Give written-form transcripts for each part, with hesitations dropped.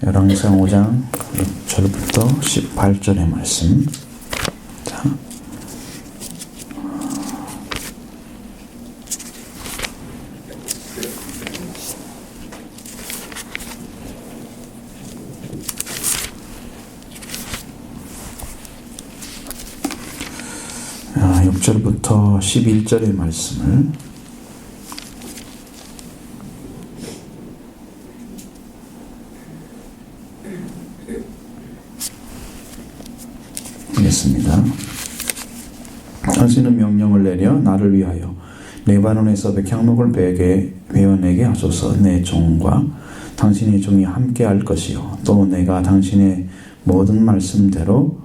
열왕기상 5장 6절부터 18절의 말씀. 자, 아, 6절부터 11절의 말씀을 하겠습니다. 당신은 명령을 내려 나를 위하여 레바논에서 백향목을 베어내게 하소서. 내 종과 당신의 종이 함께 할 것이요 또 내가 당신의 모든 말씀대로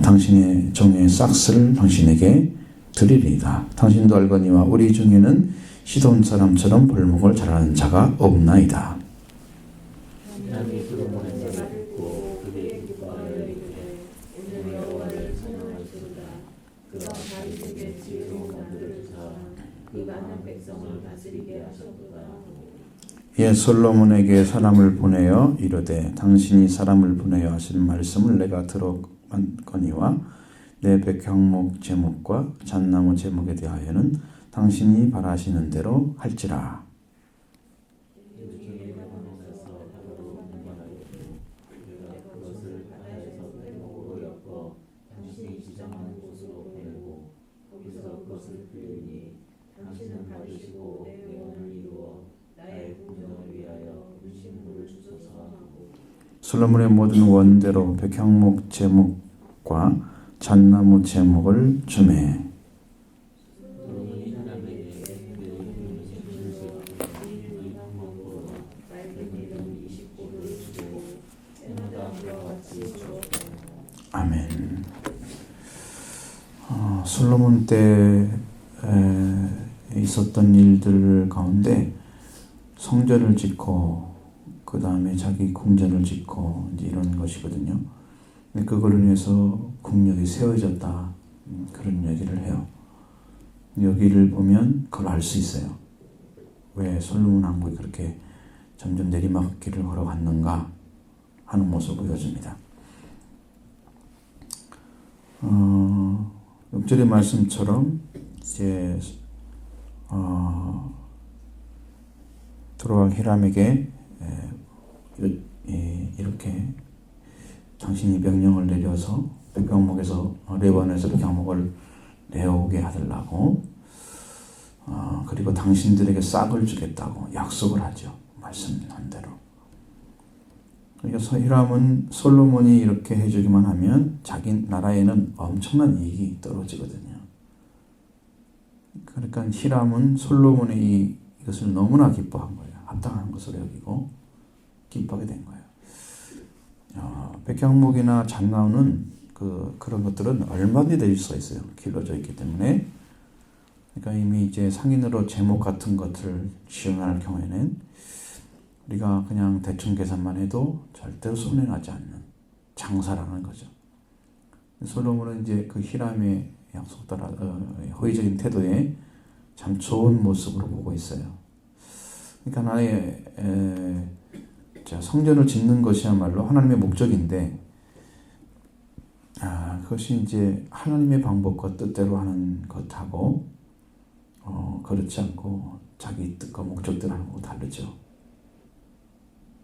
당신의 종의 싹스를 당신에게 드리리이다. 당신도 알거니와 우리 중에는 시돈 사람처럼 벌목을 잘하는 자가 없나이다. 예, 솔로몬에게 사람을 보내어 이르되 당신이 사람을 보내어 하신 말씀을 내가 들었거니와 내 백향목 제목과 잣나무 제목에 대하여는 당신이 바라시는 대로 할지라. 솔로몬의 모든 원대로 백향목 제목과 잣나무 제목을 주매. 아멘. 솔로몬 때 있었던 일들 가운데 성전을 짓고 그 다음에 자기 궁전을 짓고 이제 이런 것이거든요. 그걸 위해서 국력이 세워졌다, 그런 얘기를 해요. 여기를 보면 그걸 알 수 있어요. 왜 솔로몬 왕국이 그렇게 점점 내리막길을 걸어갔는가 하는 모습을 보여줍니다. 6절의 말씀처럼 이제 두로왕 히람에게 이렇게 당신이 명령을 내려서 백향목에서 레바논에서 백향목을 내어오게 하려고 그리고 당신들에게 싹을 주겠다고 약속을 하죠. 말씀한 대로. 그러니까 히람은 솔로몬이 이렇게 해주기만 하면 자기 나라에는 엄청난 이익이 떨어지거든요. 그러니까 히람은 솔로몬의 이것을 너무나 기뻐한 거예요. 합당한 것으로 여기고 기뻐하게 된 거예요. 백향목이나 잣나무는 그런 것들은 얼마든지 될 수가 있어요. 길러져 있기 때문에. 그러니까 이미 이제 상인으로 제목 같은 것을 지원할 경우에는 우리가 그냥 대충 계산만 해도 절대로 손해나지 않는 장사라는 거죠. 솔로몬은 이제 그 히람의 약속 따라 호의적인 태도에 참 좋은 모습으로 보고 있어요. 그러니까 나의 성전을 짓는 것이야말로 하나님의 목적인데, 그것이 이제 하나님의 방법과 뜻대로 하는 것하고 그렇지 않고 자기 뜻과 목적대로 하는 거하고 다르죠.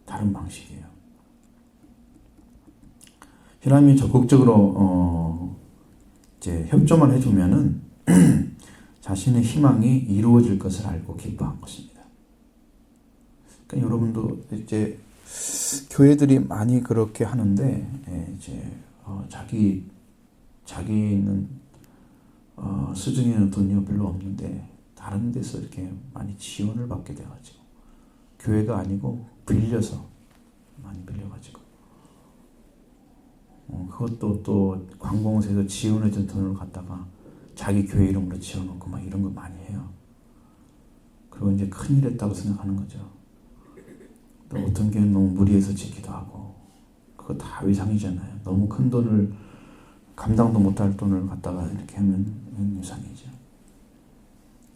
다른 방식이에요. 히람이 적극적으로 이제 협조만 해주면은 자신의 희망이 이루어질 것을 알고 기뻐한 것입니다. 그러니까 여러분도 이제 교회들이 많이 그렇게 하는데 이제 자기는 수중에는 돈이 별로 없는데 다른 데서 이렇게 많이 지원을 받게 돼가지고 교회가 아니고 빌려서 많이 빌려가지고 그것도 또 관공서에서 지원해준 돈을 갖다가 자기 교회 이름으로 지어놓고 막 이런 거 많이 해요. 그리고 이제 큰일 했다고 생각하는 거죠. 또 어떤 교회는 너무 무리해서 짓기도 하고 그거 다 위상이잖아요. 너무 큰 돈을 감당도 못할 돈을 갖다가 이렇게 하면 위상이죠.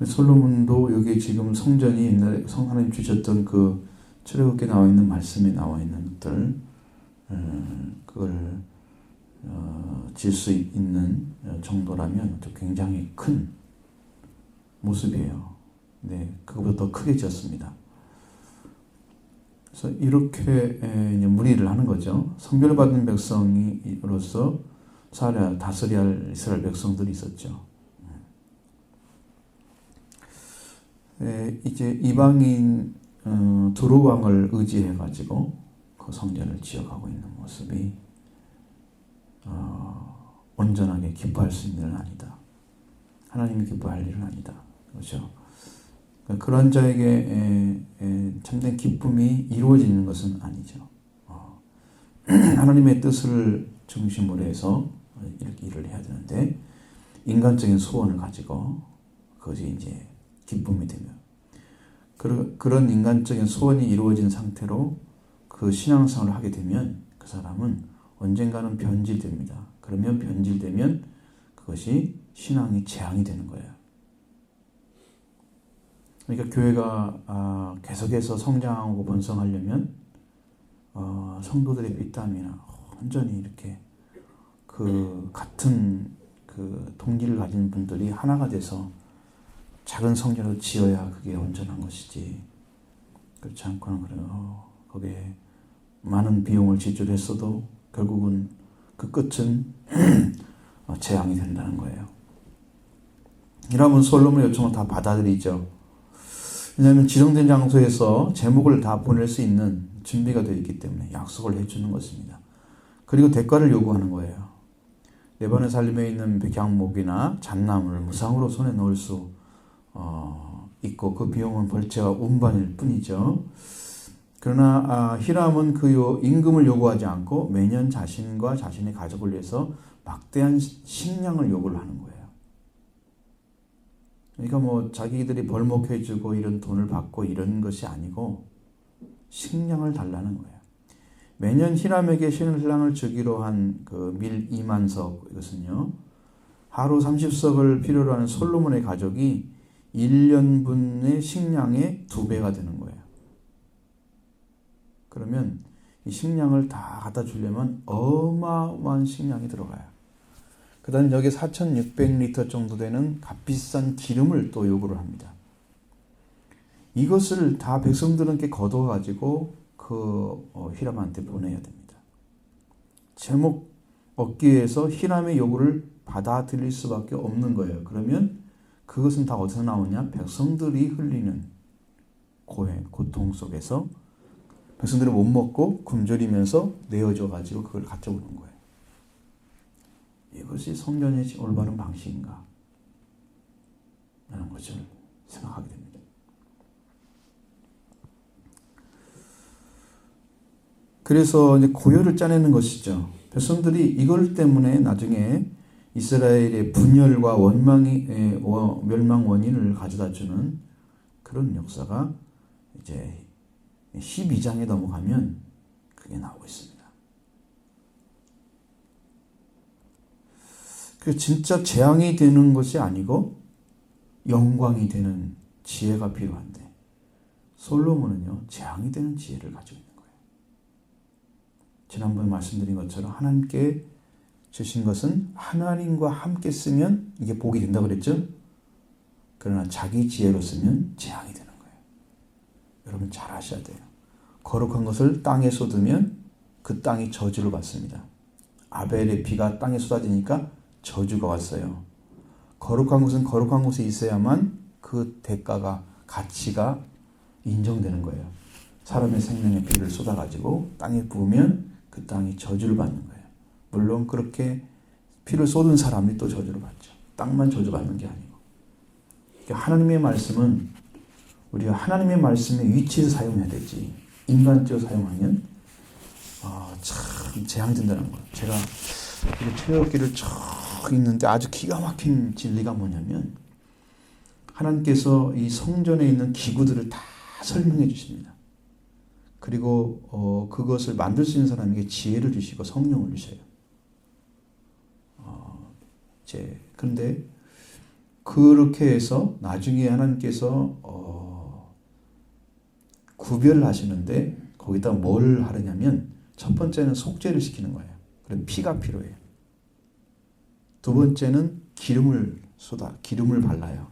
솔로몬도 여기 지금 성전이 옛날에 하나님 주셨던 그 출애굽기에 나와 있는 말씀에 나와 있는 것들 그걸 질 수 있는 정도라면 또 굉장히 큰 모습이에요. 네, 그것보다 더 크게 지었습니다. 그래서 이렇게 문의를 하는 거죠. 선별받은 백성이로서 다스려야 할 이스라엘 백성들이 있었죠. 이제 이방인 두루 왕을 의지해 가지고 그 성전을 지어가고 있는 모습이 온전하게 기뻐할 수 있는 일은 아니다. 하나님이 기뻐할 일은 아니다. 그렇죠? 그런 자에게 참된 기쁨이 이루어지는 것은 아니죠. 하나님의 뜻을 중심으로 해서 이렇게 일을 해야 되는데 인간적인 소원을 가지고 그것이 이제 기쁨이 되면 그런 인간적인 소원이 이루어진 상태로 그 신앙생활을 하게 되면 그 사람은 언젠가는 변질됩니다. 그러면 변질되면 그것이 신앙이 재앙이 되는 거예요. 그러니까 교회가 계속해서 성장하고 번성하려면 성도들의 피땀이나 완전히 이렇게 그 같은 그 동기를 가진 분들이 하나가 돼서 작은 성전을 지어야 그게 온전한 것이지. 그렇지 않고는 그래요. 거기에 많은 비용을 지출했어도 결국은 그 끝은 재앙이 된다는 거예요. 이러면 솔로몬의 요청을 다 받아들이죠. 왜냐하면 지정된 장소에서 제목을 다 보낼 수 있는 준비가 되어 있기 때문에 약속을 해주는 것입니다. 그리고 대가를 요구하는 거예요. 레바논 산림에 있는 백향목이나 잣나무를 무상으로 손에 넣을 수 있고 그 비용은 벌채와 운반일 뿐이죠. 그러나 히람은 그 임금을 요구하지 않고 매년 자신과 자신의 가족을 위해서 막대한 식량을 요구를 하는 거예요. 그러니까 뭐 자기들이 벌목해주고 이런 돈을 받고 이런 것이 아니고 식량을 달라는 거예요. 매년 히람에게 신랑을 주기로 한 그 밀 2만석 이것은요. 하루 30석을 필요로 하는 솔로몬의 가족이 1년분의 식량의 2배가 되는 거예요. 그러면 이 식량을 다 갖다 주려면 어마어마한 식량이 들어가요. 그 다음 여기 4,600리터 정도 되는 값비싼 기름을 또 요구를 합니다. 이것을 다 백성들에게 거둬가지고 그 히람한테 보내야 됩니다. 제목 얻기 위해서 히람의 요구를 받아들일 수밖에 없는 거예요. 그러면 그것은 다 어디서 나오냐? 백성들이 흘리는 고통 속에서 백성들이 못 먹고 굶주리면서 내어줘 가지고 그걸 가져오는 거예요. 이것이 성전의 올바른 방식인가? 라는 것을 생각하게 됩니다. 그래서 이제 고열을 짜내는 것이죠. 백성들이 이걸 때문에 나중에 이스라엘의 분열과 멸망 원인을 가져다 주는 그런 역사가 이제 12장에 넘어가면 그게 나오고 있습니다. 그 진짜 재앙이 되는 것이 아니고 영광이 되는 지혜가 필요한데 솔로몬은요 재앙이 되는 지혜를 가지고 있는 거예요. 지난번에 말씀드린 것처럼 하나님께 주신 것은 하나님과 함께 쓰면 이게 복이 된다고 그랬죠? 그러나 자기 지혜로 쓰면 재앙이 되는 거예요. 여러분 잘 아셔야 돼요. 거룩한 것을 땅에 쏟으면 그 땅이 저주를 받습니다. 아벨의 피가 땅에 쏟아지니까 저주가 왔어요. 거룩한 것은 거룩한 곳에 있어야만 그 대가가 가치가 인정되는 거예요. 사람의 생명의 피를 쏟아가지고 땅에 부으면 그 땅이 저주를 받는 거예요. 물론 그렇게 피를 쏟은 사람이 또 저주를 받죠. 땅만 저주받는 게 아니고. 그러니까 하나님의 말씀은 우리가 하나님의 말씀의 위치에서 사용해야 되지. 인간적으로 사용하면 참 재앙된다는 거예요. 제가 출애굽기를 쭉 읽는데 아주 기가 막힌 진리가 뭐냐면 하나님께서 이 성전에 있는 기구들을 다 설명해 주십니다. 그리고 그것을 만들 수 있는 사람에게 지혜를 주시고 성령을 주셔요. 그런데 그렇게 해서 나중에 하나님께서 구별하시는데 거기다 뭘 하느냐면 첫 번째는 속죄를 시키는 거예요. 그럼 피가 필요해요. 두 번째는 기름을 발라요.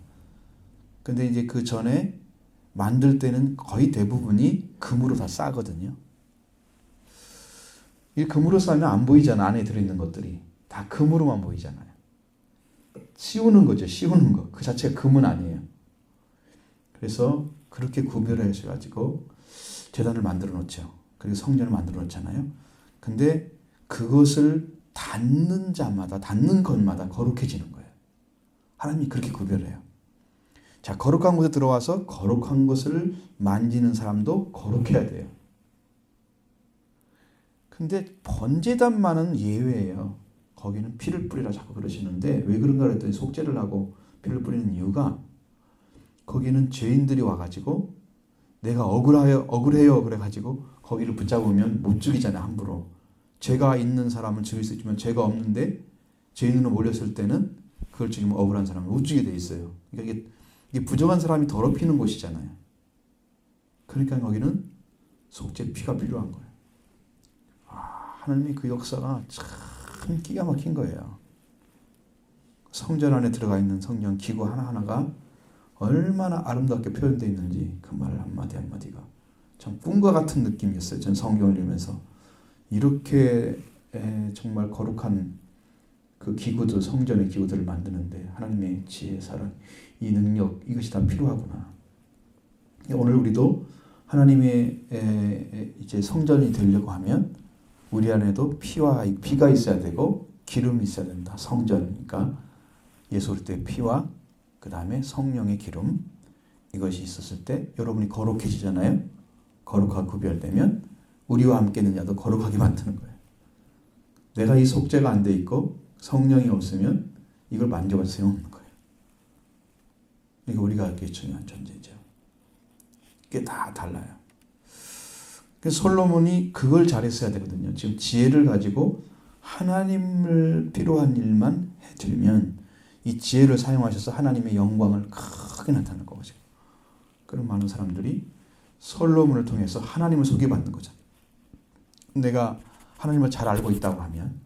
근데 이제 그 전에 만들 때는 거의 대부분이 금으로 다 싸거든요. 이 금으로 싸면 안 보이잖아. 안에 들어있는 것들이. 다 금으로만 보이잖아요. 씌우는 거죠. 씌우는 거. 그 자체가 금은 아니에요. 그래서 그렇게 구별해 하셔가지고 제단을 만들어 놓죠. 그리고 성전을 만들어 놓잖아요. 근데 그것을 닿는 자마다, 닿는 것마다 거룩해지는 거예요. 하나님이 그렇게 구별해요. 자, 거룩한 곳에 들어와서 거룩한 것을 만지는 사람도 거룩해야 돼요. 근데 번제단만은 예외예요. 거기는 피를 뿌리라 자꾸 그러시는데 왜 그런가 그랬더니 속죄를 하고 피를 뿌리는 이유가 거기는 죄인들이 와가지고 내가 억울해요 그래가지고 거기를 붙잡으면 못 죽이잖아요. 함부로. 죄가 있는 사람은 죽일 수 있지만 죄가 없는데 죄인으로 몰렸을 때는 그걸 죽이면 억울한 사람은 못 죽이게 돼 있어요. 그러니까 이게 부정한 사람이 더럽히는 곳이잖아요. 그러니까 거기는 속죄 피가 필요한 거예요. 하나님이 그 역사가 참 기가 막힌 거예요. 성전 안에 들어가 있는 성령 기구 하나하나가 얼마나 아름답게 표현되어 있는지 그 말 한마디 한마디가 참 꿈과 같은 느낌이었어요. 전 성경을 읽으면서 이렇게 정말 거룩한 그 기구들, 성전의 기구들을 만드는데 하나님의 지혜, 사랑, 이 능력 이것이 다 필요하구나. 오늘 우리도 하나님의 이제 성전이 되려고 하면 우리 안에도 피가 있어야 되고 기름이 있어야 된다. 성전이니까 예수 그리스도의 피와 그 다음에 성령의 기름 이것이 있었을 때 여러분이 거룩해지잖아요. 거룩하고 구별되면 우리와 함께 있는 자도 거룩하게 만드는 거예요. 내가 이 속죄가 안 돼 있고 성령이 없으면 이걸 만져봐도 소용없는 거예요. 그러니까 우리가 그게 중요한 존재죠. 그게 다 달라요. 그래서 솔로몬이 그걸 잘했어야 되거든요. 지금 지혜를 가지고 하나님을 필요한 일만 해드리면 이 지혜를 사용하셔서 하나님의 영광을 크게 나타낼 거거든요. 그런 많은 사람들이 솔로몬을 통해서 하나님을 소개받는 거죠. 내가 하나님을 잘 알고 있다고 하면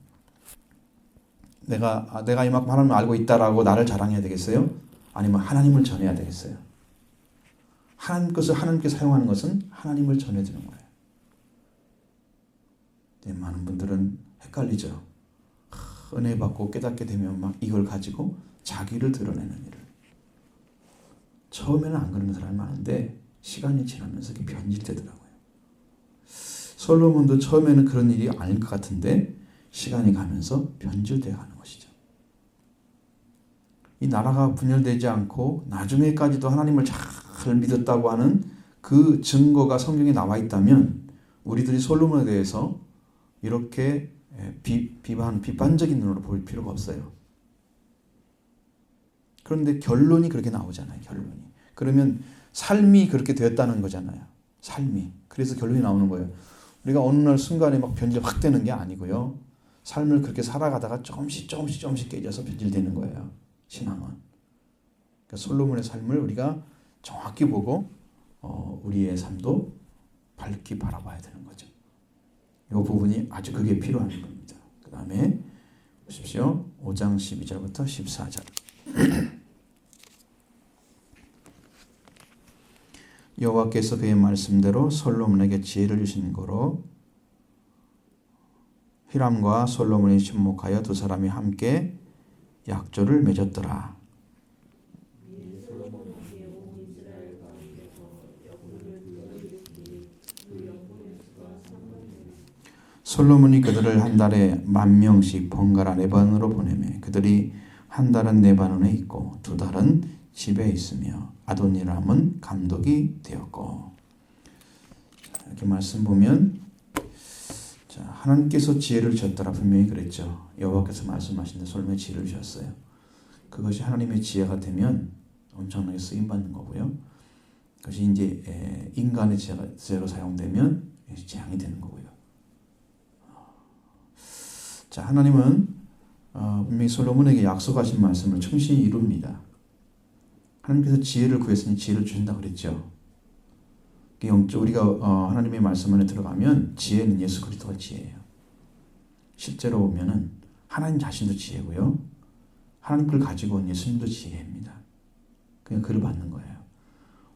내가 이만큼 하나님을 알고 있다라고 나를 자랑해야 되겠어요? 아니면 하나님을 전해야 되겠어요? 하나님 것을 하나님께 사용하는 것은 하나님을 전해주는 거예요. 많은 분들은 헷갈리죠. 은혜 받고 깨닫게 되면 막 이걸 가지고 자기를 드러내는 일을. 처음에는 안 그러는 사람이 많은데 시간이 지나면서 이게 변질되더라고요. 솔로몬도 처음에는 그런 일이 아닐 것 같은데 시간이 가면서 변질되어 가는 것이죠. 이 나라가 분열되지 않고 나중에까지도 하나님을 잘 믿었다고 하는 그 증거가 성경에 나와 있다면 우리들이 솔로몬에 대해서 이렇게 비판적인 눈으로 볼 필요가 없어요. 그런데 결론이 그렇게 나오잖아요. 결론이. 그러면 삶이 그렇게 되었다는 거잖아요. 삶이. 그래서 결론이 나오는 거예요. 우리가 어느 날 순간에 막 변질 확 되는 게 아니고요. 삶을 그렇게 살아가다가 조금씩 깨져서 변질되는 거예요. 신앙은. 그러니까 솔로몬의 삶을 우리가 정확히 보고 우리의 삶도 밝게 바라봐야 되는 거죠. 이 부분이 아주 그게 필요한 겁니다. 그 다음에 보십시오. 5장 12절부터 14절. 여호와께서 그의 말씀대로 솔로몬에게 지혜를 주신 거로 히람과 솔로몬이 친목하여 두 사람이 함께 약조를 맺었더라. 솔로몬이 그들을 한 달에 10,000명씩 번갈아 레바논으로 보내매 그들이 한 달은 레바논에 있고 두 달은 집에 있으며 아도니람은 감독이 되었고. 이렇게 말씀 보면 하나님께서 지혜를 주셨더라 분명히 그랬죠. 여호와께서 말씀하신 데 솔로몬이 지혜를 주셨어요. 그것이 하나님의 지혜가 되면 엄청나게 쓰임받는 거고요. 그것이 이제 인간의 지혜로 사용되면 재앙이 되는 거고요. 자, 하나님은 분명히 솔로몬에게 약속하신 말씀을 충실히 이룹니다. 하나님께서 지혜를 구했으니 지혜를 주신다고 그랬죠. 우리가 하나님의 말씀 안에 들어가면 지혜는 예수 그리스도가 지혜예요. 실제로 보면은 하나님 자신도 지혜고요. 하나님 걸 가지고 온 예수님도 지혜입니다. 그냥 그를 받는 거예요.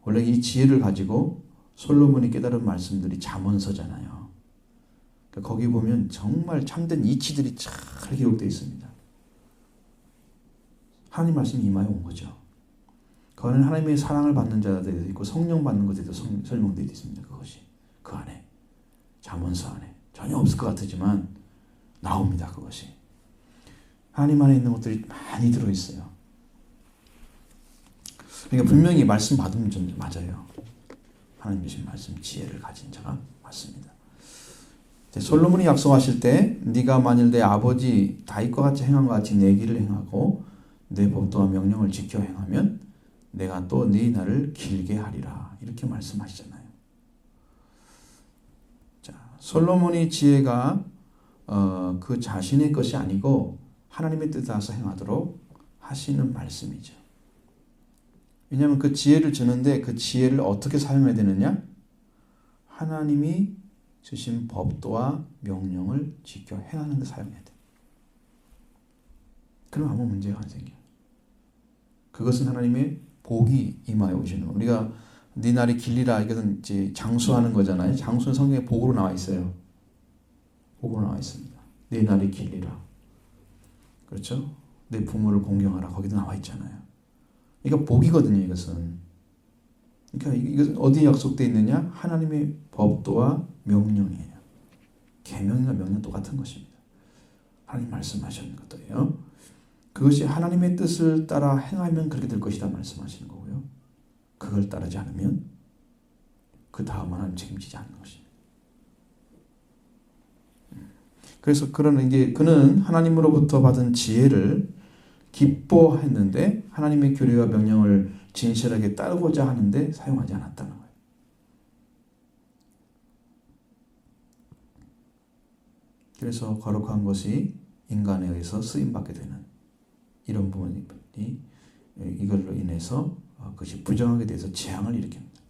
원래 이 지혜를 가지고 솔로몬이 깨달은 말씀들이 잠언서잖아요. 그러니까 거기 보면 정말 참된 이치들이 잘 기록되어 있습니다. 하나님 말씀이 임하여 온 거죠. 그거는 하나님의 사랑을 받는 자들도 있고 성령 받는 것에도 설명되어 있습니다. 그것이 그 안에 잠언서 안에 전혀 없을 것 같지만 나옵니다. 그것이 하나님 안에 있는 것들이 많이 들어있어요. 그러니까 분명히 말씀 받으면 좀 맞아요. 하나님 주신 말씀 지혜를 가진 자가 맞습니다. 솔로몬이 약속하실 때 네가 만일 내 아버지 다윗과 같이 행한 것 같이 내 길을 행하고 내 법도와 명령을 지켜 행하면 내가 또 네 날을 길게 하리라 이렇게 말씀하시잖아요. 자, 솔로몬의 지혜가 그 자신의 것이 아니고 하나님의 뜻에 따라서 행하도록 하시는 말씀이죠. 왜냐하면 그 지혜를 주는데 그 지혜를 어떻게 사용해야 되느냐? 하나님이 주신 법도와 명령을 지켜 행하는 데 사용해야 돼. 그럼 아무 문제가 안 생겨요. 그것은 하나님의 복이 임하여 오시는 거. 우리가 네 날이 길리라 이것은 이제 장수하는 거잖아요. 장수는 성경에 복으로 나와 있어요. 복으로 나와 있습니다. 네 날이 길리라. 그렇죠? 내 부모를 공경하라. 거기도 나와 있잖아요. 그러니까 복이거든요. 이것은. 그러니까 이것은 어디에 약속되어 있느냐? 하나님의 법도와 명령이에요. 계명과 명령 똑같은 것입니다. 하나님 말씀하시는 것들이에요. 그것이 하나님의 뜻을 따라 행하면 그렇게 될 것이다 말씀하시는 거고요. 그걸 따르지 않으면 그 다음 하나님 책임지지 않는 것입니다. 그래서 그는 하나님으로부터 받은 지혜를 기뻐했는데 하나님의 규례와 명령을 진실하게 따르고자 하는데 사용하지 않았다는 거예요. 그래서 거룩한 것이 인간에 의해서 쓰임받게 되는 이런 부분이 이걸로 인해서 그것이 부정하게 돼서 재앙을 일으킵니다.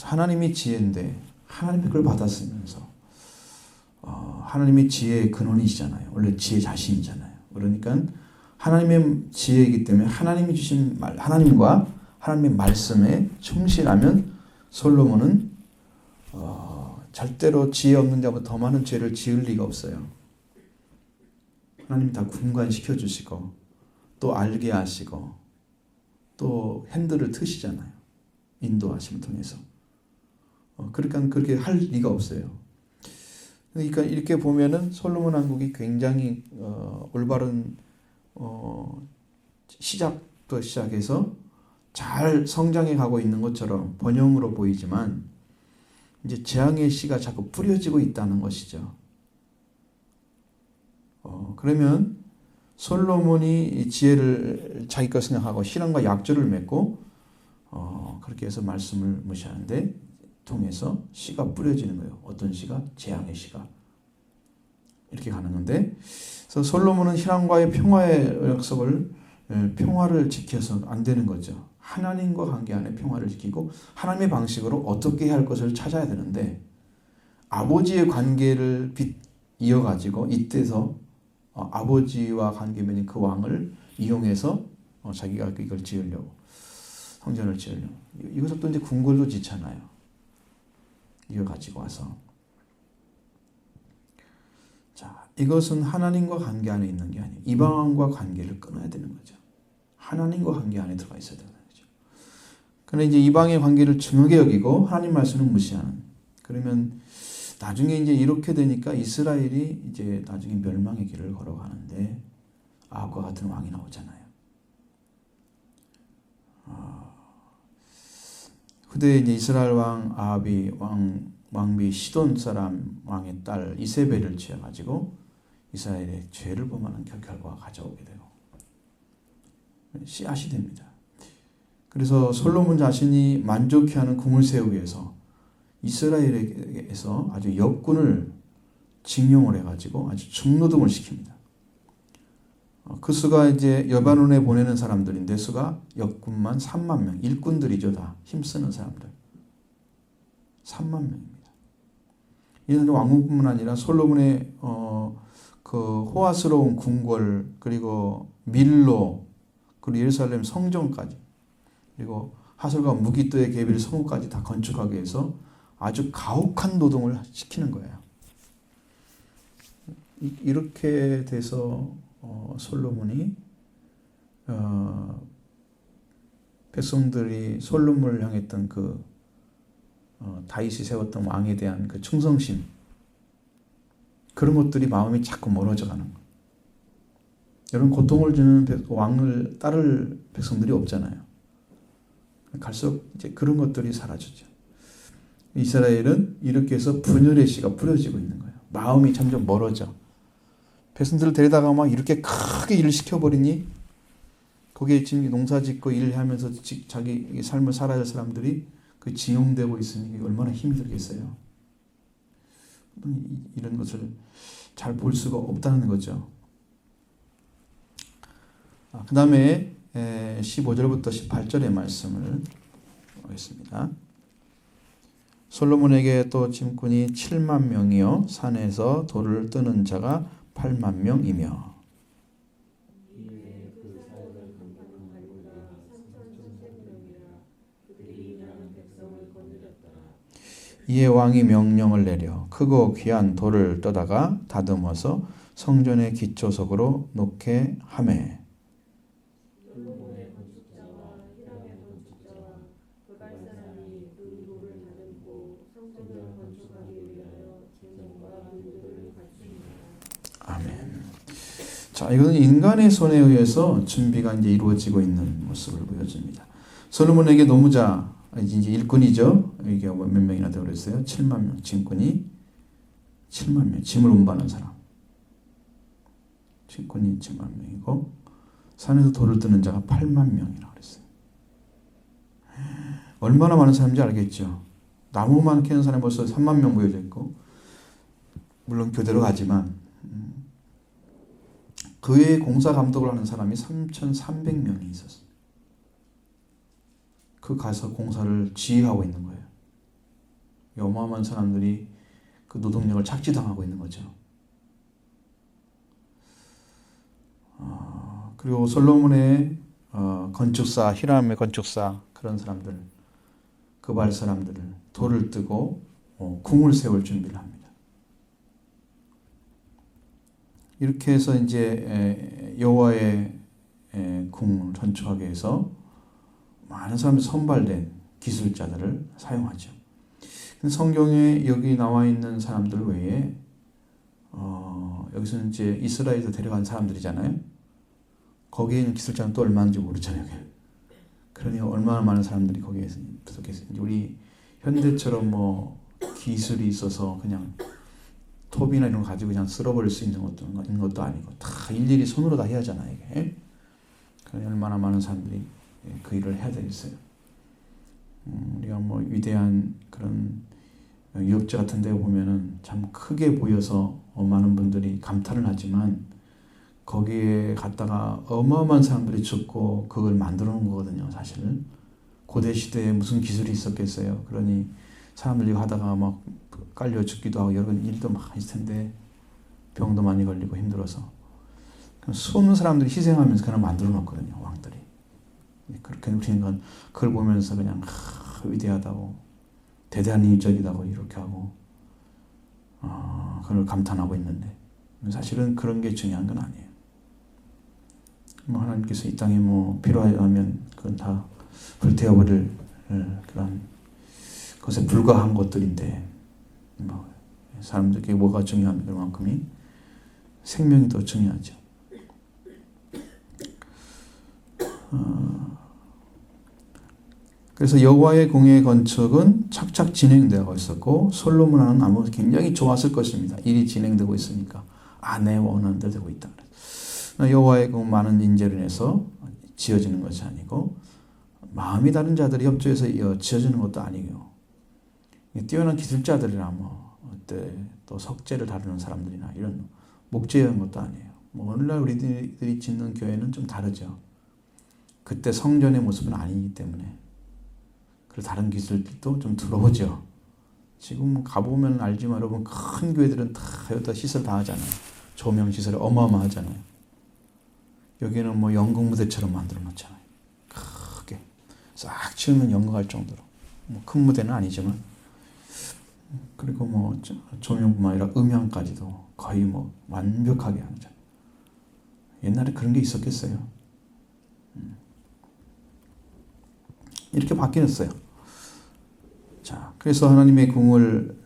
하나님이 지혜인데 하나님이 그걸 받았으면서 하나님의 지혜의 근원이시잖아요. 원래 지혜 자신이잖아요. 그러니까 하나님의 지혜이기 때문에 하나님이 주신 하나님과 하나님의 말씀에 충실하면 솔로몬은 절대로 지혜 없는 자보다 더 많은 죄를 지을 리가 없어요. 하나님이 다 분간시켜 주시고 또 알게 하시고 또 핸들을 트시잖아요. 인도하심을 통해서. 그러니까 그렇게 할 리가 없어요. 그러니까 이렇게 보면은 솔로몬 왕국이 굉장히 올바른 시작부터 시작해서 잘 성장해 가고 있는 것처럼 번영으로 보이지만 이제 재앙의 씨가 자꾸 뿌려지고 있다는 것이죠. 그러면 솔로몬이 지혜를 자기 것 생각하고 신앙과 약조를 맺고 그렇게 해서 말씀을 무시하는데 통해서 씨가 뿌려지는 거예요. 어떤 씨가? 재앙의 씨가. 이렇게 가는 건데 그래서 솔로몬은 신앙과의 평화의 약속을 평화를 지켜서 안 되는 거죠. 하나님과 관계 안에 평화를 지키고 하나님의 방식으로 어떻게 해야 할 것을 찾아야 되는데 아버지의 관계를 이어가지고 이때서 아버지와 관계 맺은 그 왕을 이용해서 자기가 이걸 지으려고 성전을 지으려고 이것을 또 이제 궁궐도 짓잖아요. 이거 가지고 와서 자 이것은 하나님과 관계 안에 있는 게 아니에요. 이방원과 관계를 끊어야 되는 거죠. 하나님과 관계 안에 들어가 있어야 되는 거죠. 그런데 이제 이방의 관계를 중요하게 여기고 하나님 말씀을 무시하는 그러면 나중에 이제 이렇게 되니까 이스라엘이 이제 나중에 멸망의 길을 걸어가는데 아합과 같은 왕이 나오잖아요. 후대에 이제 이스라엘 왕 아합이 왕비 시돈 사람 왕의 딸 이세벨을 취해가지고 이스라엘의 죄를 범하는 결과가 가져오게 되고 씨앗이 됩니다. 그래서 솔로몬 자신이 만족해하는 궁을 세우기 위해서 이스라엘에서 아주 역군을 징용을 해가지고 아주 중노동을 시킵니다. 그 수가 이제 여바논에 보내는 사람들인데 수가 역군만 3만 명, 일꾼들이죠. 다 힘쓰는 사람들 3만 명입니다. 이는 왕궁뿐만 아니라 솔로몬의 그 호화스러운 궁궐, 그리고 밀로, 그리고 예루살렘 성전까지, 그리고 하솔과 무기또의 게빌 성읍까지 다 건축하기 위해서 아주 가혹한 노동을 시키는 거예요. 이렇게 돼서 솔로몬이 백성들이 솔로몬을 향했던 그 다윗이 세웠던 왕에 대한 그 충성심, 그런 것들이 마음이 자꾸 멀어져 가는 거예요. 여러분, 고통을 주는 왕을 따를 백성들이 없잖아요. 갈수록 이제 그런 것들이 사라지죠. 이스라엘은 이렇게 해서 분열의 씨가 뿌려지고 있는 거예요. 마음이 점점 멀어져. 백성들을 데려다가 막 이렇게 크게 일을 시켜버리니 거기에 지금 농사 짓고 일을 하면서 자기 삶을 살아야 할 사람들이 그 징용되고 있으니 얼마나 힘이 들겠어요. 이런 것을 잘 볼 수가 없다는 거죠. 그 다음에 15절부터 18절의 말씀을 보겠습니다. 솔로몬에게 또 짐꾼이 7만 명이요 산에서 돌을 뜨는 자가 8만 명이며 이에 왕이 명령을 내려 크고 귀한 돌을 떠다가 다듬어서 성전의 기초석으로 놓게 하매 아멘. 자, 이것은 인간의 손에 의해서 준비가 이제 이루어지고 있는 모습을 보여줍니다. 솔로몬에게 노무자, 이제 일꾼이죠. 이게 몇 명이나 되어 그랬어요? 7만 명. 짐꾼이 7만 명. 짐을 운반하는 사람. 짐꾼이 7만 명이고 산에서 돌을 뜨는 자가 8만 명이라고 그랬어요. 얼마나 많은 사람인지 알겠죠. 나무만 캐는 사람이 벌써 3만 명 모여져 있고, 물론 교대로 가지만 그의 공사 감독을 하는 사람이 3,300명이 있었어요. 그 가서 공사를 지휘하고 있는 거예요. 어마어마한 사람들이 그 노동력을 착취당하고 있는 거죠. 그리고 솔로몬의 건축사, 히람의 건축사, 그런 사람들, 그발 사람들을 돌을 뜨고 궁을 세울 준비를 합니다. 이렇게 해서 이제 여호와의 궁을 건축하기 위해서 많은 사람들이 선발된 기술자들을 사용하죠. 근데 성경에 여기 나와 있는 사람들 외에 여기서는 이제 이스라엘에서 데려간 사람들이잖아요. 거기에 있는 기술자는 또 얼마인지 모르잖아요. 그러니 얼마나 많은 사람들이 거기에 부족해서 우리 현대처럼 뭐 기술이 있어서 그냥 톱이나 이런 거 가지고 그냥 쓸어버릴 수 있는 것도 아니고 다 일일이 손으로 다 해야 하잖아요. 이게. 그러니 얼마나 많은 사람들이 그 일을 해야 되겠어요. 우리가 뭐 위대한 그런 유역지 같은 데 보면은 참 크게 보여서 많은 분들이 감탄을 하지만 거기에 갔다가 어마어마한 사람들이 죽고 그걸 만들어 놓은 거거든요. 사실 고대 시대에 무슨 기술이 있었겠어요. 그러니 사람들이 하다가 막 깔려 죽기도 하고 여러 일도 많이 있을 텐데 병도 많이 걸리고 힘들어서 수없는 사람들이 희생하면서 그냥 만들어 놓거든요. 왕들이. 그렇게 우리는 건 그걸 보면서 그냥 위대하다고 대단한 일적이다고 이렇게 하고 그걸 감탄하고 있는데 사실은 그런 게 중요한 건 아니에요. 뭐 하나님께서 이 땅에 뭐 필요하면 그건 다 불태워버릴 그런 것에 불과한 것들인데 뭐 사람들에게 뭐가 중요한 그만큼이 생명이 더 중요하죠. 그래서 여호와의 궁의 건축은 착착 진행되고 있었고 솔로몬은 아마 굉장히 좋았을 것입니다. 일이 진행되고 있으니까 내 원하는 대로 되고 있다. 여호와의 궁 많은 인재를 내서 지어지는 것이 아니고 마음이 다른 자들이 협조해서 지어지는 것도 아니고 뛰어난 기술자들이나 뭐 또 석재를 다루는 사람들이나 이런 목재한 것도 아니에요. 뭐 오늘날 우리들이 짓는 교회는 좀 다르죠. 그때 성전의 모습은 아니기 때문에. 그리고 다른 기술들도 좀 들어오죠. 지금 가보면 알지만 여러분 큰 교회들은 다 여기다 시설 다 하잖아요. 조명 시설이 어마어마하잖아요. 여기는 뭐 연극 무대처럼 만들어 놓잖아요. 크게 싹 치우면 연극할 정도로. 뭐 큰 무대는 아니지만. 그리고 뭐 조명뿐만 아니라 음향까지도 거의 뭐 완벽하게 하잖아요. 옛날에 그런 게 있었겠어요. 이렇게 바뀌었어요. 자, 그래서 하나님의 궁을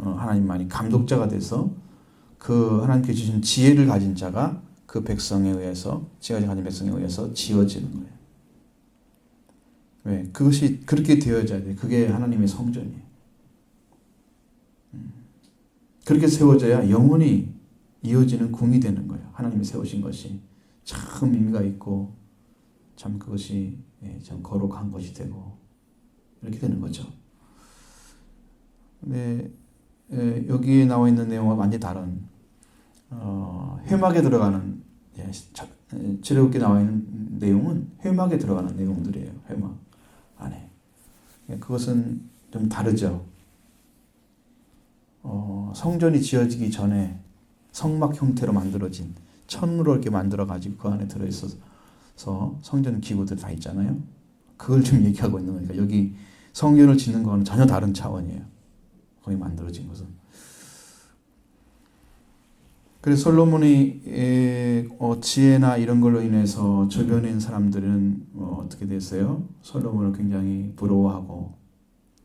하나님만이 감독자가 돼서 그 하나님께 주신 지혜를 가진 자가 그 백성에 의해서 지혜를 가진 백성에 의해서 지어지는 거예요. 왜? 그것이 그렇게 되어져야 돼. 그게 하나님의 성전이에요. 그렇게 세워져야 영원히 이어지는 궁이 되는 거예요. 하나님이 세우신 것이 참 의미가 있고 참 그것이 참 거룩한 것이 되고 이렇게 되는 거죠. 근데 여기에 나와 있는 내용과 완전히 다른 회막에 들어가는 출애굽기에 나와 있는 내용은 회막에 들어가는 내용들이에요. 회막 안에. 그것은 좀 다르죠. 성전이 지어지기 전에 성막 형태로 만들어진 천으로 이렇게 만들어가지고 그 안에 들어있어서 성전 기구들 다 있잖아요. 그걸 좀 얘기하고 있는 거니까 여기 성전을 짓는 거는 전혀 다른 차원이에요. 거기 만들어진 것은. 그래서 솔로몬이 지혜나 이런 걸로 인해서 주변에 있는 사람들은 어떻게 됐어요? 솔로몬을 굉장히 부러워하고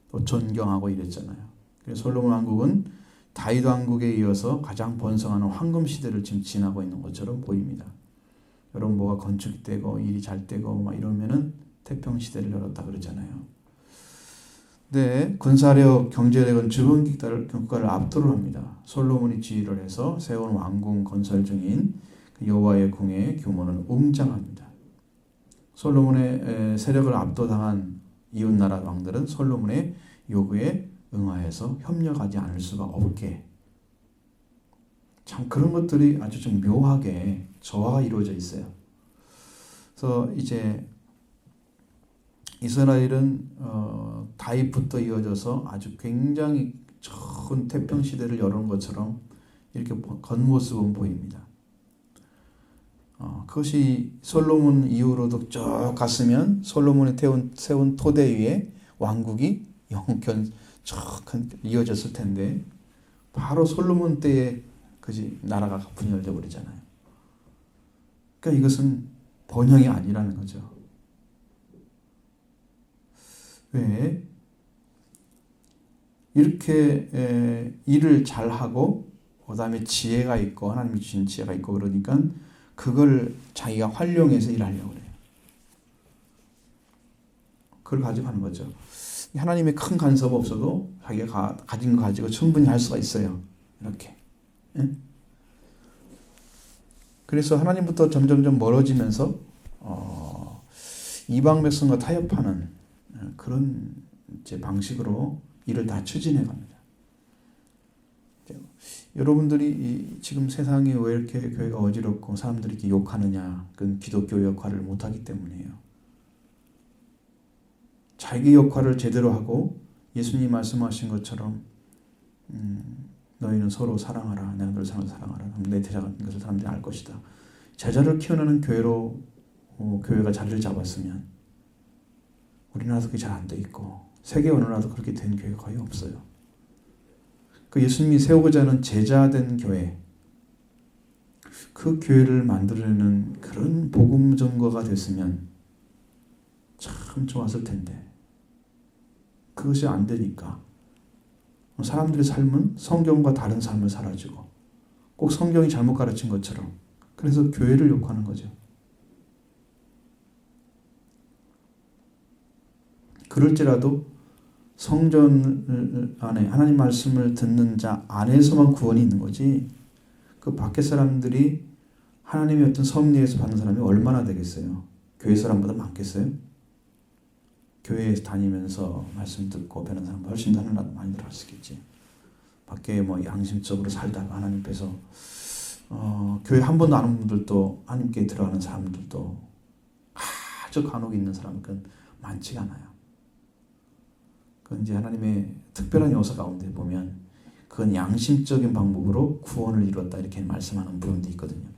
또 존경하고 이랬잖아요. 그래서 솔로몬 왕국은 다윗 왕국에 이어서 가장 번성하는 황금 시대를 지금 지나고 있는 것처럼 보입니다. 여러분 뭐가 건축이 되고 일이 잘 되고 막 이러면은 태평 시대를 열었다 그러잖아요. 네, 군사력, 경제력은 주변 국가를 압도를 합니다. 솔로몬이 지휘를 해서 세운 왕궁 건설 중인 여호와의 궁의 규모는 웅장합니다. 솔로몬의 세력을 압도당한 이웃나라 왕들은 솔로몬의 요구에 응하여서 협력하지 않을 수가 없게 참 그런 것들이 아주 좀 묘하게 저하가 이루어져 있어요. 그래서 이제 이스라엘은 다윗부터 이어져서 아주 굉장히 좋은 태평 시대를 열어온 것처럼 이렇게 겉모습은 보입니다. 그것이 솔로몬 이후로도 쭉 갔으면 솔로몬이 세운 토대 위에 왕국이 영견 쭉 이어졌을 텐데 바로 솔로몬 때에 그지 나라가 분열돼 버리잖아요. 그러니까 이것은 번영이 아니라는 거죠. 왜? 이렇게 일을 잘하고 그 다음에 지혜가 있고 하나님이 주신 지혜가 있고 그러니까 그걸 자기가 활용해서 일하려고 그래요. 그걸 가지고 하는 거죠. 하나님의 큰 간섭 없어도 자기가 가진 거 가지고 충분히 할 수가 있어요. 이렇게. 예? 그래서 하나님부터 점점점 멀어지면서 이방 백성과 타협하는 그런 이제 방식으로 일을 다 추진해 갑니다. 여러분들이 지금 세상이 왜 이렇게 교회가 어지럽고 사람들이 이렇게 욕하느냐? 그건 기독교 역할을 못하기 때문이에요. 자기 역할을 제대로 하고 예수님이 말씀하신 것처럼 너희는 서로 사랑하라. 내가 너를 사랑하라. 내 제자인 것을 사람들이 알 것이다. 제자를 키워내는 교회로 교회가 자리를 잡았으면 우리나라도 그게 잘 안 돼 있고 세계 어느 나라도 그렇게 된 교회가 거의 없어요. 그 예수님이 세우고자 하는 제자된 교회, 그 교회를 만들어내는 그런 복음 전거가 됐으면 참 좋았을 텐데 그것이 안 되니까 사람들의 삶은 성경과 다른 삶을 살아주고 꼭 성경이 잘못 가르친 것처럼 그래서 교회를 욕하는 거죠. 그럴지라도 성전 안에 하나님 말씀을 듣는 자 안에서만 구원이 있는 거지 그 밖에 사람들이 하나님의 어떤 섭리에서 받는 사람이 얼마나 되겠어요? 교회 사람보다 많겠어요? 교회에 다니면서 말씀 듣고 배우는 사람 훨씬 더 많이 들어갈 수 있겠지. 밖에 뭐 양심적으로 살다가 하나님 앞에서 교회 한 번도 안 온 분들도 하나님께 들어가는 사람들도 아주 간혹 있는 사람은 많지가 않아요. 그건 이제 하나님의 특별한 요소 가운데 보면 그건 양심적인 방법으로 구원을 이루었다 이렇게 말씀하는 부분도 있거든요.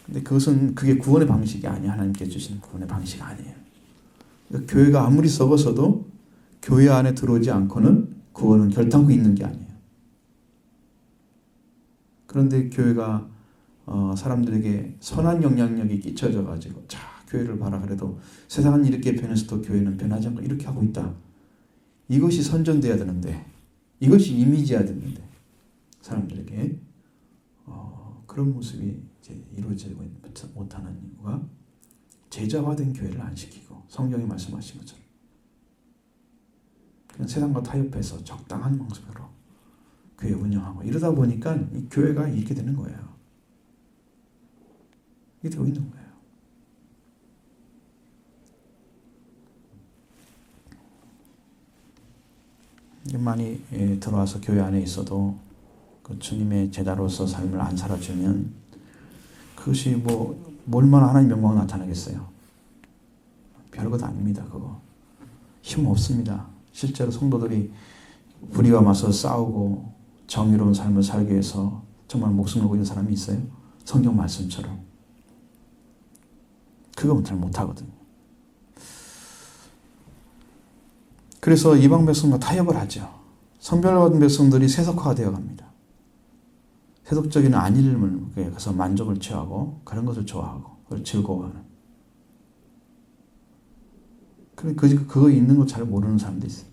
근데 그게 구원의 방식이 아니에요. 하나님께 주시는 구원의 방식이 아니에요. 그러니까 교회가 아무리 썩어서도 교회 안에 들어오지 않고는 구원은 결단코 있는 게 아니에요. 그런데 교회가 사람들에게 선한 영향력이 끼쳐져 가지고 자 교회를 봐라 그래도 세상은 이렇게 변해서도 교회는 변하지 않고 이렇게 하고 있다. 이것이 선전돼야 되는데 이것이 이미지해야 되는데 사람들에게 그런 모습이 이제 이루어지고 못하는 이유가 제자화된 교회를 안 시키고 성경이 말씀하신 것처럼 그냥 세상과 타협해서 적당한 방식으로 교회 운영하고 이러다 보니까 이 교회가 이렇게 되는 거예요. 이게 되고 있는 거예요. 많이 들어와서 교회 안에 있어도 그 주님의 제자로서 삶을 안 살아주면 그것이 얼마나 하나님 영광을 나타나겠어요. 별것 아닙니다. 그거 힘 없습니다. 실제로 성도들이 불의와 맞서 싸우고 정의로운 삶을 살기 위해서 정말 목숨 걸고 있는 사람이 있어요? 성경 말씀처럼. 그거 잘 못하거든요. 그래서 이방 백성과 타협을 하죠. 선별받은 백성들이 세속화가 되어 갑니다. 세속적인 안일을 그래서 만족을 취하고 그런 것을 좋아하고 그걸 즐거워하는. 그거 있는 거 잘 모르는 사람도 있어요.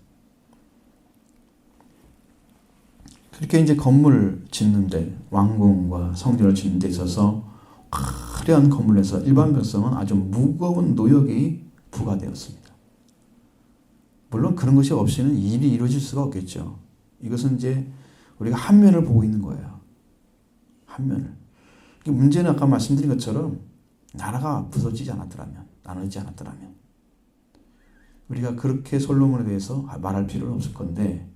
그렇게 이제 건물을 짓는데 왕궁과 성전을 짓는 데 있어서 화려한 건물에서 일반 백성은 아주 무거운 노역이 부과되었습니다. 물론 그런 것이 없이는 일이 이루어질 수가 없겠죠. 이것은 이제 우리가 한 면을 보고 있는 거예요. 한 면을. 문제는 아까 말씀드린 것처럼 나라가 부서지지 않았더라면, 나누지 않았더라면 우리가 그렇게 솔로몬에 대해서 말할 필요는 없을 건데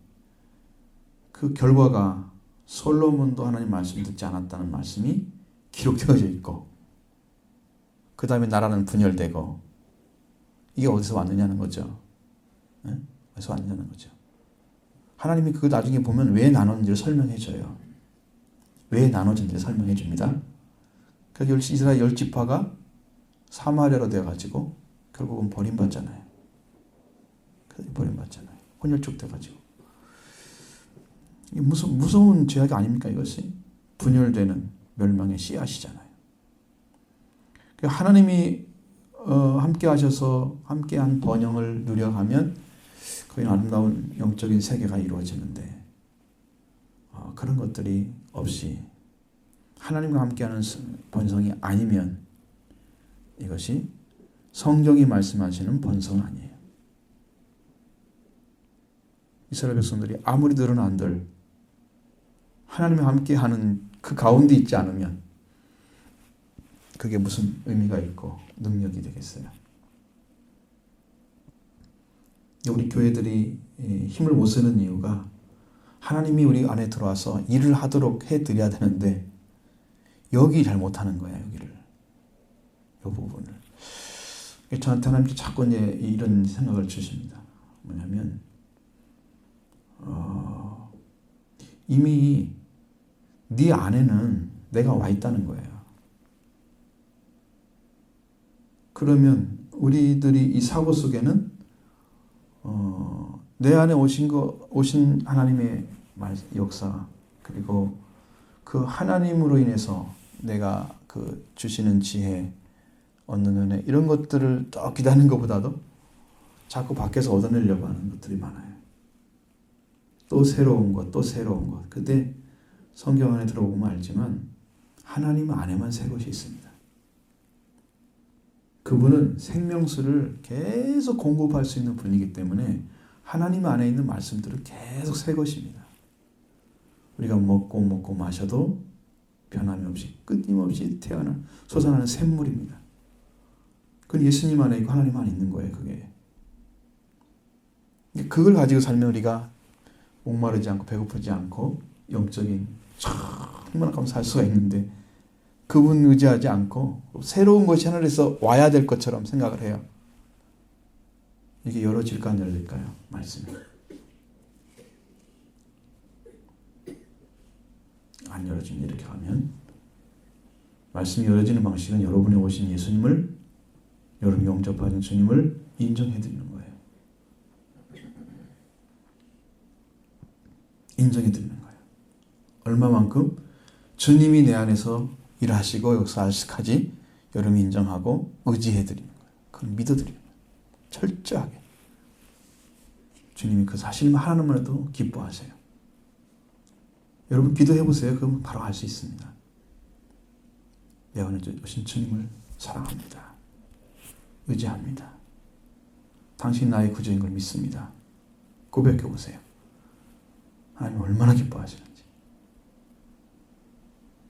그 결과가 솔로몬도 하나님 말씀 듣지 않았다는 말씀이 기록되어져 있고 그 다음에 나라는 분열되고 이게 어디서 왔느냐는 거죠. 네? 어디서 왔느냐는 거죠. 하나님이 그 나중에 보면 왜 나눴는지를 설명해 줘요. 왜 나눠진지를 설명해 줍니다. 그래서 이스라엘 10지파가 사마리아로 되어가지고 결국은 버림받잖아요. 버림받잖아요. 혼혈족 돼가지고. 무서운 죄악이 아닙니까 이것이? 분열되는 멸망의 씨앗이잖아요. 하나님이 함께 하셔서 함께한 번영을 누려가면 거의 아름다운 영적인 세계가 이루어지는데 그런 것들이 없이 하나님과 함께하는 번성이 아니면 이것이 성경이 말씀하시는 번성은 아니에요. 이스라엘 백성들이 아무리 늘어난들 하나님과 함께하는 그 가운데 있지 않으면 그게 무슨 의미가 있고 능력이 되겠어요. 우리 교회들이 힘을 못 쓰는 이유가 하나님이 우리 안에 들어와서 일을 하도록 해드려야 되는데 여기 잘 못하는 거예요. 여기를. 이 부분을. 저한테 하나님께 자꾸 이제 이런 생각을 주십니다. 뭐냐면 이미 네 안에는 내가 와 있다는 거예요. 그러면 우리들이 이 사고 속에는 내 안에 오신 하나님의 역사 그리고 그 하나님으로 인해서 내가 그 주시는 지혜 얻는 은혜 이런 것들을 더 기다리는 것보다도 자꾸 밖에서 얻어내려고 하는 것들이 많아요. 또 새로운 것, 또 새로운 것. 근데 성경 안에 들어보면 알지만 하나님 안에만 새 것이 있습니다. 그분은 생명수를 계속 공급할 수 있는 분이기 때문에 하나님 안에 있는 말씀들은 계속 새 것입니다. 우리가 먹고 마셔도 변함이 없이 끊임없이 솟아나는 샘물입니다. 그건 예수님 안에 있고 하나님 안에 있는 거예요. 그게. 그걸 가지고 살면 우리가 목마르지 않고 배고프지 않고 영적인 충만한 가운데 살 수가 있는데 그분 의지하지 않고 새로운 것이 하늘에서 와야 될 것처럼 생각을 해요. 이게 열어질까 안 열릴까요? 말씀이. 안 열어지면 이렇게 가면 말씀이 열어지는 방식은 여러분이 오신 예수님을 여러분이 영접하는 주님을 인정해 드리는 거예요. 인정해 드리는 거예요. 얼마만큼 주님이 내 안에서 일하시고 역사하시까지 여러분이 인정하고 의지해 드리는 거예요. 그걸 믿어 드리는 거예요. 철저하게. 주님이 그 사실만 하나만 해도 기뻐하세요. 여러분 기도해 보세요. 그러면 바로 알 수 있습니다. 내가 오신 주님을 사랑합니다. 의지합니다. 당신 나의 구주인 걸 믿습니다. 고백해 보세요. 하나님 얼마나 기뻐하시는지.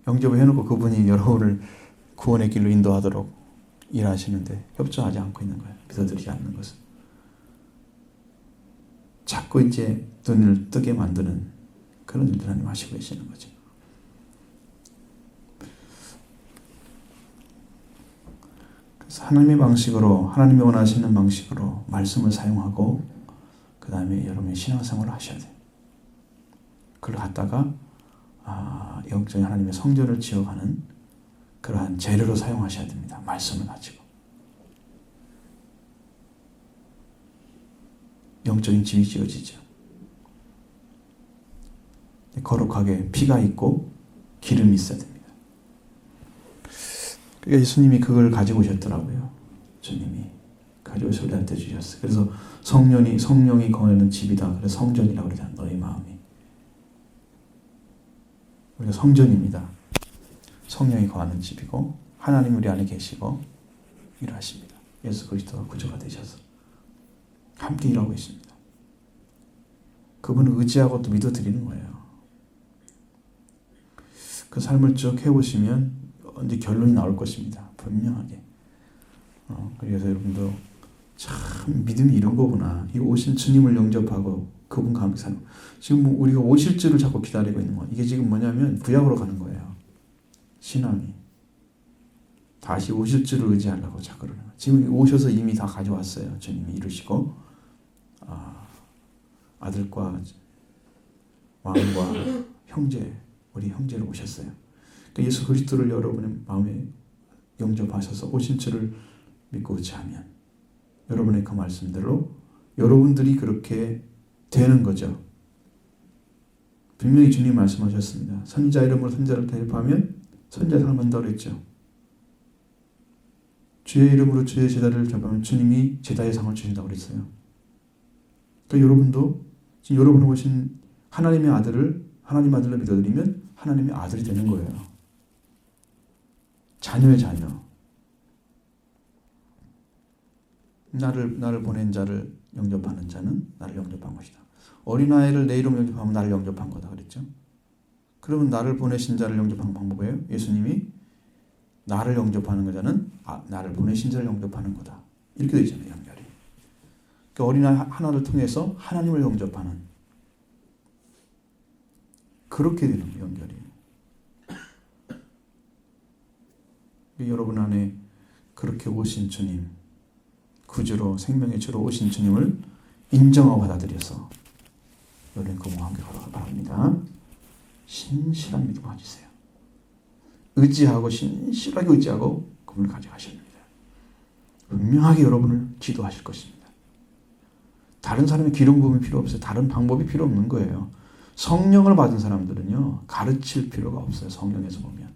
영접을 해놓고 그분이 여러분을 구원의 길로 인도하도록 일하시는데 협조하지 않고 있는 거예요. 믿어드리지 않는 것은. 자꾸 이제 눈을 뜨게 만드는 그런 일들 하나님 하시고 계시는 거죠. 그래서 하나님의 방식으로, 하나님이 원하시는 방식으로 말씀을 사용하고 그 다음에 여러분의 신앙생활을 하셔야 돼요. 그걸 갖다가 영적인 하나님의 성전을 지어가는 그러한 재료로 사용하셔야 됩니다. 말씀을 가지고. 영적인 집이 지어지죠. 거룩하게 피가 있고 기름이 있어야 됩니다. 그러니까 예수님이 그걸 가지고 오셨더라고요. 주님이 가지고 오셔서 우리한테 주셨어요. 그래서 성령이 거하는 집이다. 그래서 성전이라고 그러잖아요. 너희 마음이. 우리가 성전입니다. 성령이 거하는 집이고 하나님 우리 안에 계시고 일하십니다. 예수 그리스도가 구주가 되셔서 함께 일하고 계십니다. 그분을 의지하고 또 믿어드리는 거예요. 그 삶을 쭉 해보시면 언제 결론이 나올 것입니다. 분명하게. 그래서 여러분도 참 믿음이 이런 거구나. 이 오신 주님을 영접하고 그분과 함께 사는. 지금 우리가 오실 줄을 자꾸 기다리고 있는 거예요. 이게 지금 뭐냐면 구약으로 가는 거예요. 신앙이. 다시 오실 줄을 의지하려고 자꾸 그러는 거예요. 지금 오셔서 이미 다 가져왔어요. 주님이 이루시고 아들과 왕과 형제, 우리 형제를 오셨어요. 그러니까 예수 그리스도를 여러분의 마음에 영접하셔서 오신 줄을 믿고 의지하면 여러분의 그 말씀대로 여러분들이 그렇게 되는 거죠. 분명히 주님 말씀하셨습니다. 선지자 이름으로 선지자를 대접하면 선지자상을 받는다고 그랬죠. 주의 이름으로 주의 제자를 접하면 주님이 제자의 상을 주신다고 그랬어요. 그러니까 여러분도 지금 여러분을 보신 하나님의 아들을 하나님 아들로 믿어드리면 하나님의 아들이 되는 거예요. 자녀의 자녀. 나를 보낸 자를 영접하는 자는 나를 영접한 것이다. 어린아이를 내 이름으로 영접하면 나를 영접한 거다 그랬죠. 그러면 나를 보내신 자를 영접하는 방법이에요. 예수님이 나를 영접하는 거자는 나를 보내신 자를 영접하는 거다. 이렇게 되어 있잖아요. 연결이. 그러니까 어린아이 하나를 통해서 하나님을 영접하는 그렇게 되는 거예요. 연결이. 여러분 안에 그렇게 오신 주님, 구주로 생명의 주로 오신 주님을 인정하고 받아들여서 여러분 그분과 함께 걸어가기 바랍니다. 신실한 믿음 가지세요. 의지하고 신실하게 의지하고 그분을 가져가셔야 됩니다. 분명하게 여러분을 지도하실 것입니다. 다른 사람의 기름 부음이 필요 없어요. 다른 방법이 필요 없는 거예요. 성령을 받은 사람들은요 가르칠 필요가 없어요. 성령에서 보면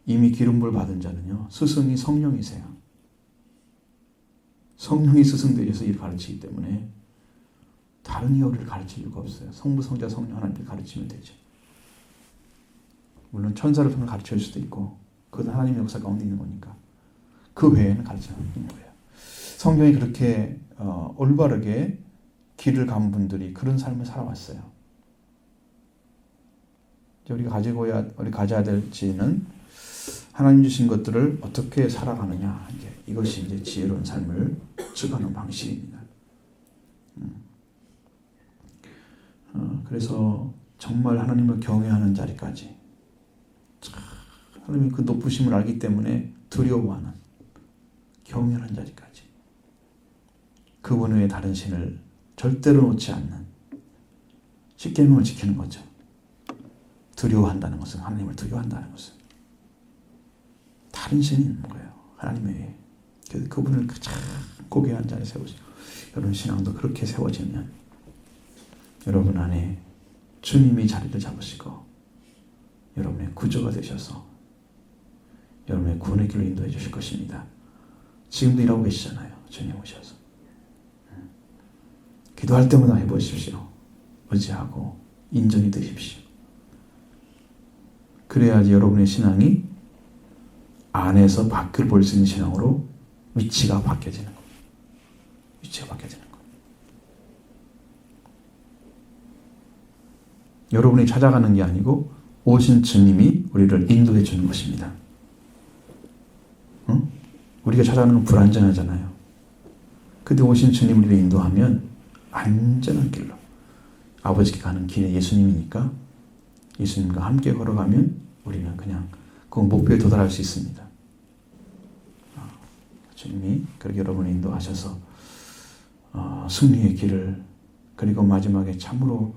이미 기름 부음을 받은 자는요 스승이 성령이세요. 성령이 스승되셔서 이를 가르치기 때문에 다른 이가 우리를 가르칠 이유가 없어요. 성부, 성자, 성령 하나님께 가르치면 되죠. 물론 천사를 통해 가르칠 수도 있고 그건 하나님의 역사 가운데 있는 거니까 그 외에는 가르치지 않는 거예요. 성경이 그렇게 올바르게 길을 간 분들이 그런 삶을 살아왔어요. 우리가 가져야 될지는 하나님 주신 것들을 어떻게 살아가느냐 이것이 이제 지혜로운 삶을 추구하는 방식입니다. 그래서 정말 하나님을 경외하는 자리까지, 하나님의 그 높으심을 알기 때문에 두려워하는, 경외하는 자리까지, 그분 외에 다른 신을 절대로 놓지 않는, 십계명을 지키는 거죠. 두려워한다는 것은, 하나님을 두려워한다는 것은 다른 신이 있는 거예요. 하나님 외에. 그래서 그분을 가장 고귀한 자리에 세우시고, 여러분 신앙도 그렇게 세워지면 여러분 안에 주님이 자리를 잡으시고 여러분의 구조가 되셔서 여러분의 구원의 길로 인도해 주실 것입니다. 지금도 일하고 계시잖아요. 주님 오셔서. 기도할 때마다 해보십시오. 의지하고 인정이 되십시오. 그래야지 여러분의 신앙이 안에서 밖을 볼 수 있는 신앙으로 위치가 바뀌어지는 거예요. 위치가 바뀌어지는 거예요. 여러분이 찾아가는 게 아니고 오신 주님이 우리를 인도해 주는 것입니다. 응? 우리가 찾아가는 건 불안전하잖아요. 근데 오신 주님 우리를 인도하면 안전한 길로, 아버지께 가는 길에 예수님이니까 예수님과 함께 걸어가면 우리는 그냥 그 목표에 도달할 수 있습니다. 주님이 그렇게 여러분을 인도하셔서 승리의 길을, 그리고 마지막에 참으로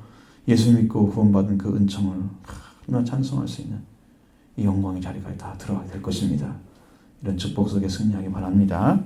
예수 믿고 구원받은 그 은총을 얼마나 찬송할 수 있는 이 영광의 자리까지 다 들어가게 될 것입니다. 이런 축복 속에 승리하기 바랍니다.